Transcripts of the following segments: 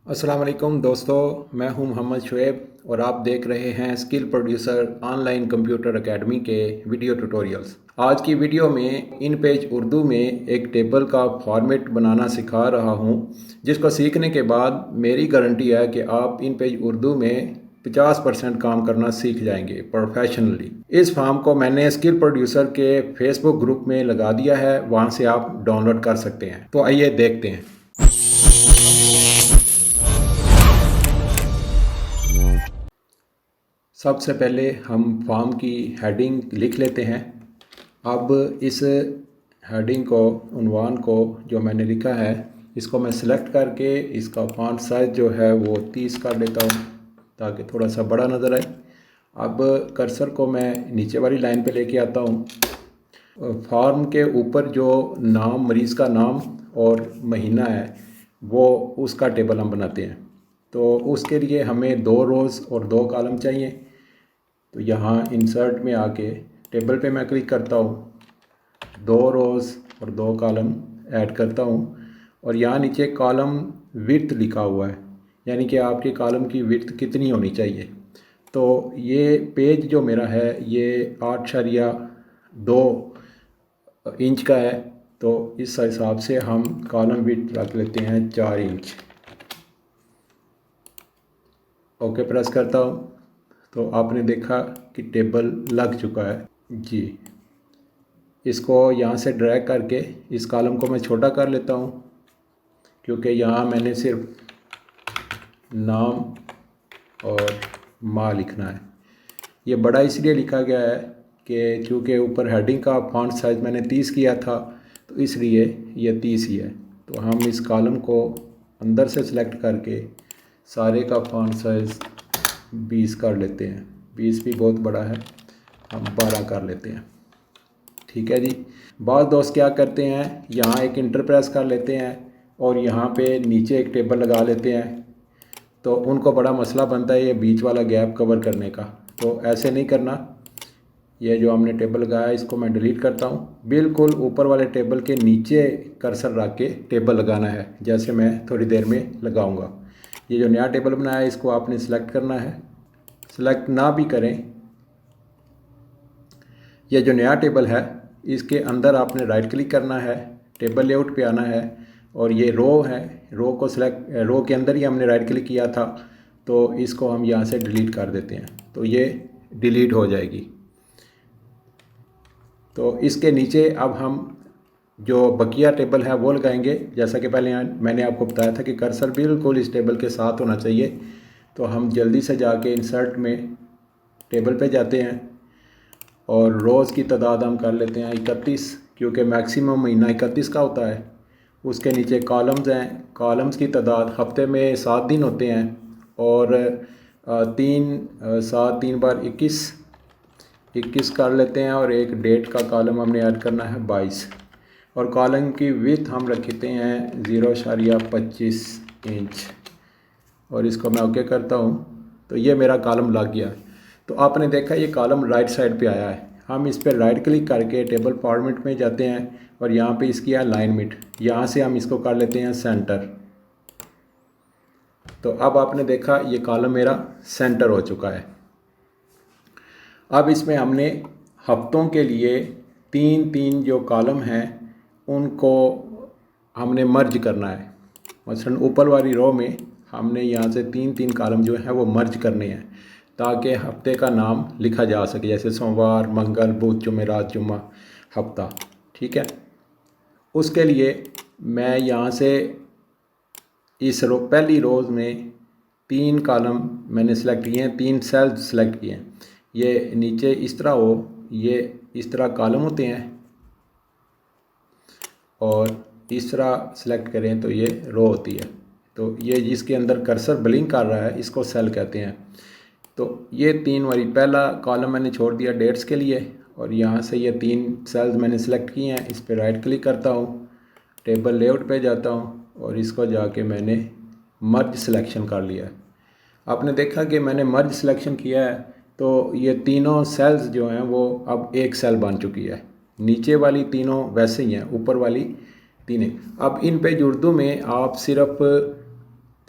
अस्सलाम वालेकुम दोस्तों, मैं हूं मोहम्मद शुएब और आप देख रहे हैं skill producer online computer academy के वीडियो ट्यूटोरियल्स। आज की वीडियो में इन पेज उर्दू में एक टेबल का फॉर्मेट बनाना सिखा रहा हूं, जिसको सीखने के बाद मेरी गारंटी है कि आप इन पेज उर्दू में 50% काम करना सीख जाएंगे प्रोफेशनली। इस फॉर्म को मैंने स्किल प्रोड्यूसर के फेसबुक ग्रुप में लगा दिया है, वहां से आप डाउनलोड कर सकते हैं। तो आइए देखते हैं। सबसे पहले हम फॉर्म की हेडिंग लिख लेते हैं। अब इस हेडिंग को, उन्वान को जो मैंने लिखा है, इसको मैं सिलेक्ट करके इसका फॉन्ट साइज़ जो है वो 30 कर लेता हूँ ताकि थोड़ा सा बड़ा नज़र आए। अब कर्सर को मैं नीचे वाली लाइन पे लेके आता हूँ। फॉर्म के ऊपर जो नाम, मरीज़ का नाम और महीना है, वो उसका टेबल हम बनाते हैं। तो उसके लिए हमें 2 रोज़ और 2 कॉलम चाहिए। तो यहाँ इंसर्ट में आके टेबल पे मैं क्लिक करता हूँ, 2 रोज़ और 2 कॉलम ऐड करता हूँ और यहाँ नीचे कॉलम विड्थ लिखा हुआ है, यानी कि आपके कॉलम की विड्थ कितनी होनी चाहिए। तो ये पेज जो मेरा है ये 8.2 इंच का है, तो इस हिसाब से हम कॉलम विड्थ रख लेते हैं 4 इंच। ओके प्रेस करता हूँ तो आपने देखा कि टेबल लग चुका है जी। इसको यहाँ से ड्रैग करके इस कॉलम को मैं छोटा कर लेता हूँ, क्योंकि यहाँ मैंने सिर्फ नाम और माँ लिखना है। ये बड़ा इसलिए लिखा गया है कि चूँकि ऊपर हेडिंग का फॉन्ट साइज़ मैंने 30 किया था, तो इसलिए ये 30 ही है। तो हम इस कॉलम को अंदर से सिलेक्ट करके सारे का फॉन्ट साइज़ 20 कर लेते हैं। 20 भी बहुत बड़ा है, हम 12 कर लेते हैं। ठीक है जी। बाद दोस्त क्या करते हैं, यहाँ एक इंटर प्रेस कर लेते हैं और यहाँ पे नीचे एक टेबल लगा लेते हैं। तो उनको बड़ा मसला बनता है ये बीच वाला गैप कवर करने का, तो ऐसे नहीं करना। ये जो हमने टेबल लगाया इसको मैं डिलीट करता हूँ। बिल्कुल ऊपर वाले टेबल के नीचे कर्सर रख के टेबल लगाना है, जैसे मैं थोड़ी देर में लगाऊंगा। ये जो नया टेबल बनाया है इसको आपने सेलेक्ट करना है। सेलेक्ट ना भी करें, यह जो नया टेबल है इसके अंदर आपने राइट क्लिक करना है, टेबल लेआउट पे आना है और ये रो है, रो को सिलेक्ट, रो के अंदर ही हमने राइट क्लिक किया था, तो इसको हम यहाँ से डिलीट कर देते हैं। तो ये डिलीट हो जाएगी। तो इसके नीचे अब हम जो बकिया टेबल है वो लगाएंगे। जैसा कि पहले मैंने आपको बताया था कि कर्सर बिल्कुल इस टेबल के साथ होना चाहिए। तो हम जल्दी से जाके इंसर्ट में टेबल पे जाते हैं और रोज़ की तादाद हम कर लेते हैं 31, क्योंकि मैक्सिमम महीना 31 का होता है। उसके नीचे कॉलम्स हैं, कॉलम्स की तादाद हफ्ते में 7 दिन होते हैं और 3 बार 21 कर लेते हैं और एक डेट का कॉलम हमने ऐड करना है 22 और कॉलम की विड्थ हम रखते हैं 0.25 इंच और इसको मैं ओके करता हूँ। तो ये मेरा कॉलम लग गया। तो आपने देखा ये कॉलम राइट साइड पे आया है। हम इस पर राइट क्लिक करके टेबल फॉर्मेट में जाते हैं और यहाँ पे इसकी है अलाइनमेंट, यहाँ से हम इसको कर लेते हैं सेंटर। तो अब आपने देखा ये कॉलम मेरा सेंटर हो चुका है। अब इसमें हमने हफ्तों के लिए 3 जो कॉलम हैं उनको हमने मर्ज करना है। मसलन ऊपर वाली रो में हमने यहाँ से 3 कॉलम जो हैं वो मर्ज करने हैं ताकि हफ्ते का नाम लिखा जा सके, जैसे सोमवार, मंगल, बुध, जुमेरात, जुम्मा, हफ्ता। ठीक है। उसके लिए मैं यहाँ से इस पहली रोज़ में 3 कॉलम मैंने सेलेक्ट किए हैं, 3 सेल्स सेलेक्ट किए हैं। ये नीचे इस तरह हो, ये इस तरह कॉलम होते हैं और इस तरह सेलेक्ट करें तो ये रो होती है। तो ये जिसके अंदर कर्सर ब्लिंक कर रहा है इसको सेल कहते हैं। तो ये 3 वाली पहला कॉलम मैंने छोड़ दिया डेट्स के लिए और यहाँ से ये 3 सेल्स मैंने सेलेक्ट किए हैं। इस पर राइट क्लिक करता हूँ, टेबल लेआउट पे जाता हूँ और इसको जाके मैंने मर्ज सिलेक्शन कर लिया है। आपने देखा कि मैंने मर्ज सिलेक्शन किया है तो ये तीनों सेल्स जो हैं वो अब एक सेल बन चुकी है। नीचे वाली तीनों वैसे ही हैं, ऊपर वाली तीनों। अब इन पेज उर्दू में आप सिर्फ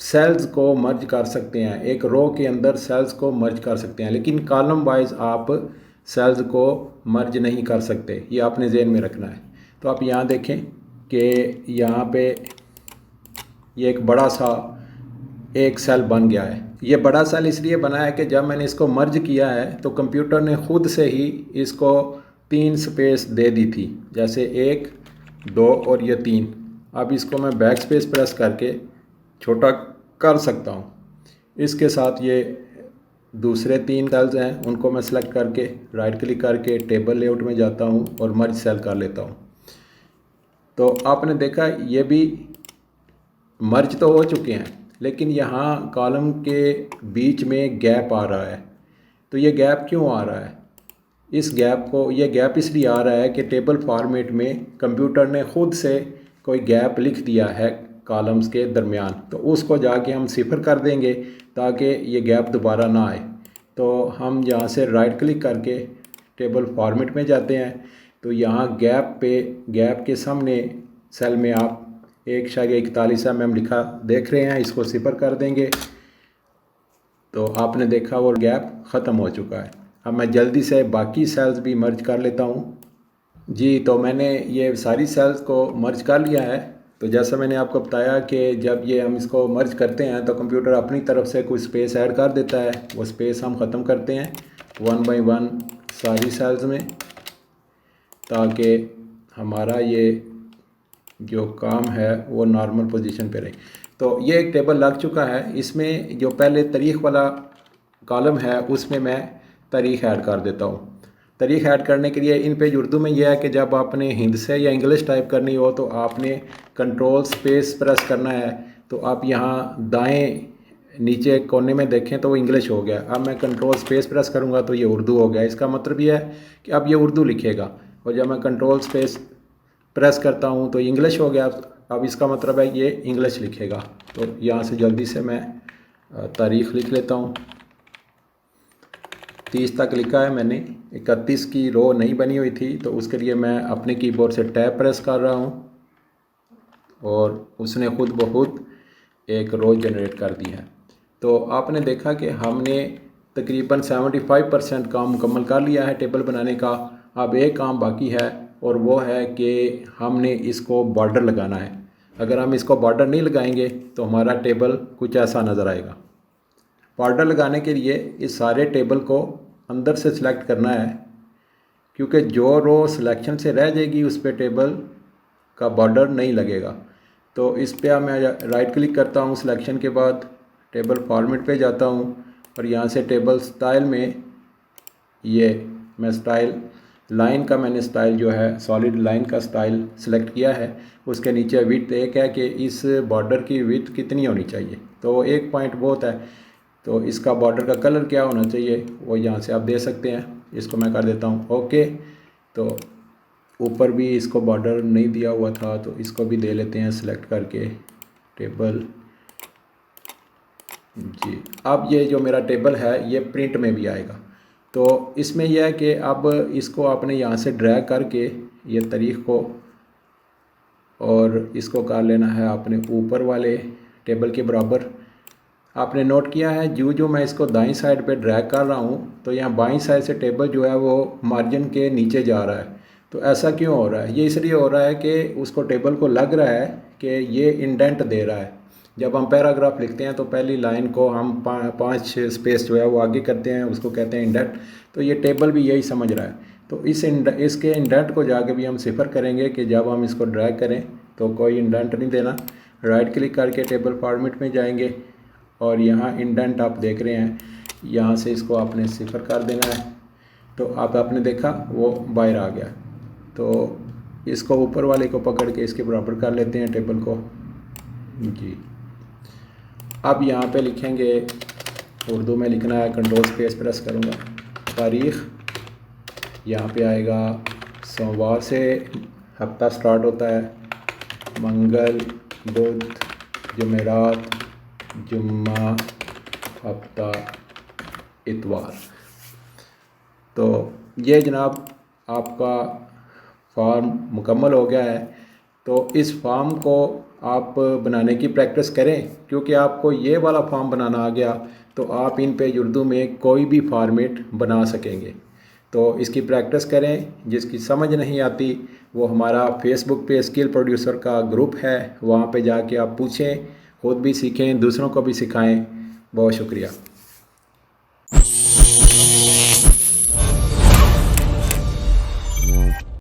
सेल्स को मर्ज कर सकते हैं, एक रो के अंदर सेल्स को मर्ज कर सकते हैं, लेकिन कॉलम वाइज आप सेल्स को मर्ज नहीं कर सकते, ये आपने ज़हन में रखना है। तो आप यहाँ देखें कि यहाँ पे ये एक बड़ा सा एक सेल बन गया है। ये बड़ा सेल इसलिए बना है कि जब मैंने इसको मर्ज किया है तो कंप्यूटर ने ख़ुद से ही इसको 3 स्पेस दे दी थी, जैसे 1, 2 और ये 3। अब इसको मैं बैक स्पेस प्रेस करके छोटा कर सकता हूँ। इसके साथ ये दूसरे 3 सेल्स हैं, उनको मैं सेलेक्ट करके राइट क्लिक करके टेबल लेआउट में जाता हूँ और मर्ज सेल कर लेता हूँ। तो आपने देखा ये भी मर्ज तो हो चुके हैं, लेकिन यहाँ कॉलम के बीच में गैप आ रहा है। तो ये गैप क्यों आ रहा है? ये गैप इसलिए आ रहा है कि टेबल फॉर्मेट में कंप्यूटर ने ख़ुद से कोई गैप लिख दिया है कॉलम्स के दरमियान, तो उसको जाके हम सिफर कर देंगे ताकि ये गैप दोबारा ना आए। तो हम यहाँ से राइट क्लिक करके टेबल फॉर्मेट में जाते हैं, तो यहाँ गैप के सामने सेल में आप 1/41 mm लिखा देख रहे हैं, इसको सिफर कर देंगे तो आपने देखा वो गैप ख़त्म हो चुका है। अब मैं जल्दी से बाकी सेल्स भी मर्ज कर लेता हूँ। जी, तो मैंने ये सारी सेल्स को मर्ज कर लिया है। तो जैसा मैंने आपको बताया कि जब ये हम इसको मर्ज करते हैं तो कंप्यूटर अपनी तरफ से कुछ स्पेस ऐड कर देता है, वो स्पेस हम ख़त्म करते हैं 1 बाय 1 सारी सेल्स में, ताकि हमारा ये जो काम है वो नॉर्मल पोजीशन पे रहे। तो ये एक टेबल लग चुका है। इसमें जो पहले तारीख़ वाला कॉलम है उसमें मैं तारीख़ ऐड कर देता हूँ। तारीख़ ऐड करने के लिए इन पेज उर्दू में यह है कि जब आपने हिंद से या इंग्लिश टाइप करनी हो तो आपने कंट्रोल स्पेस प्रेस करना है। तो आप यहाँ दाएं नीचे कोने में देखें तो वो इंग्लिश हो गया। अब मैं कंट्रोल स्पेस प्रेस करूँगा तो ये उर्दू हो गया। इसका मतलब ये है कि अब ये उर्दू लिखेगा, और जब मैं कंट्रोल स्पेस प्रेस करता हूँ तो इंग्लिश हो गया। अब इसका मतलब है ये इंग्लिश लिखेगा। तो यहाँ से जल्दी से मैं तारीख़ लिख लेता हूँ। 30 तक लिखा है मैंने, 31 की रो नहीं बनी हुई थी, तो उसके लिए मैं अपने कीबोर्ड से टैब प्रेस कर रहा हूँ और उसने खुद ब खुद एक रो जनरेट कर दी है। तो आपने देखा कि हमने तकरीबन 75% काम मुकम्मल कर लिया है टेबल बनाने का। अब एक काम बाकी है और वो है कि हमने इसको बॉर्डर लगाना है। अगर हम इसको बॉर्डर नहीं लगाएंगे तो हमारा टेबल कुछ ऐसा नज़र आएगा। बॉर्डर लगाने के लिए इस सारे टेबल को अंदर से सिलेक्ट करना है, क्योंकि जो रो सिलेक्शन से रह जाएगी उस पर टेबल का बॉर्डर नहीं लगेगा। तो इस पर मैं राइट क्लिक करता हूँ, सिलेक्शन के बाद टेबल फॉर्मेट पे जाता हूँ और यहाँ से टेबल स्टाइल में ये मैं स्टाइल लाइन का मैंने स्टाइल जो है सॉलिड लाइन का स्टाइल सिलेक्ट किया है। उसके नीचे विड्थ एक है कि इस बॉर्डर की विड्थ कितनी होनी चाहिए, तो 1 पॉइंट बहुत है। तो इसका बॉर्डर का कलर क्या होना चाहिए वो यहाँ से आप दे सकते हैं। इसको मैं कर देता हूँ ओके। तो ऊपर भी इसको बॉर्डर नहीं दिया हुआ था तो इसको भी दे लेते हैं सिलेक्ट करके टेबल। जी, अब ये जो मेरा टेबल है ये प्रिंट में भी आएगा। तो इसमें यह है कि अब इसको आपने यहाँ से ड्रैग करके ये तारीख़ को और इसको कर लेना है आपने ऊपर वाले टेबल के बराबर। आपने नोट किया है जो मैं इसको दाईं साइड पे ड्रैग कर रहा हूँ तो यहाँ बाईं साइड से टेबल जो है वो मार्जिन के नीचे जा रहा है। तो ऐसा क्यों हो रहा है? ये इसलिए हो रहा है कि उसको टेबल को लग रहा है कि ये इंडेंट दे रहा है। जब हम पैराग्राफ लिखते हैं तो पहली लाइन को हम 5 स्पेस जो है वो आगे करते हैं, उसको कहते हैं इंडेंट। तो ये टेबल भी यही समझ रहा है। तो इसके इंडेंट को जाके भी हम सिफर करेंगे कि जब हम इसको ड्रैग करें तो कोई इंडेंट नहीं देना। राइट क्लिक करके टेबल फॉर्मेट में जाएंगे और यहाँ इंडेंट आप देख रहे हैं, यहाँ से इसको आपने सिफर कर देना है। तो आपने देखा वो बाहर आ गया। तो इसको ऊपर वाले को पकड़ के इसके बराबर कर लेते हैं टेबल को। जी, अब यहाँ पे लिखेंगे, उर्दू में लिखना है, कंट्रोल स्पेस प्रेस करूँगा, तारीख़। यहाँ पे आएगा सोमवार से हफ्ता स्टार्ट होता है, मंगल, बुध, जुमेरात, जुम्मा, हफ्ता, इतवार। तो ये जनाब आपका फॉर्म मुकम्मल हो गया है। तो इस फॉर्म को आप बनाने की प्रैक्टिस करें, क्योंकि आपको ये वाला फॉर्म बनाना आ गया तो आप इन पे उर्दू में कोई भी फॉर्मेट बना सकेंगे। तो इसकी प्रैक्टिस करें। जिसकी समझ नहीं आती वो हमारा फेसबुक पे स्किल प्रोड्यूसर का ग्रुप है, वहाँ पे जाके आप पूछें, खुद भी सीखें, दूसरों को भी सिखाएं। बहुत शुक्रिया।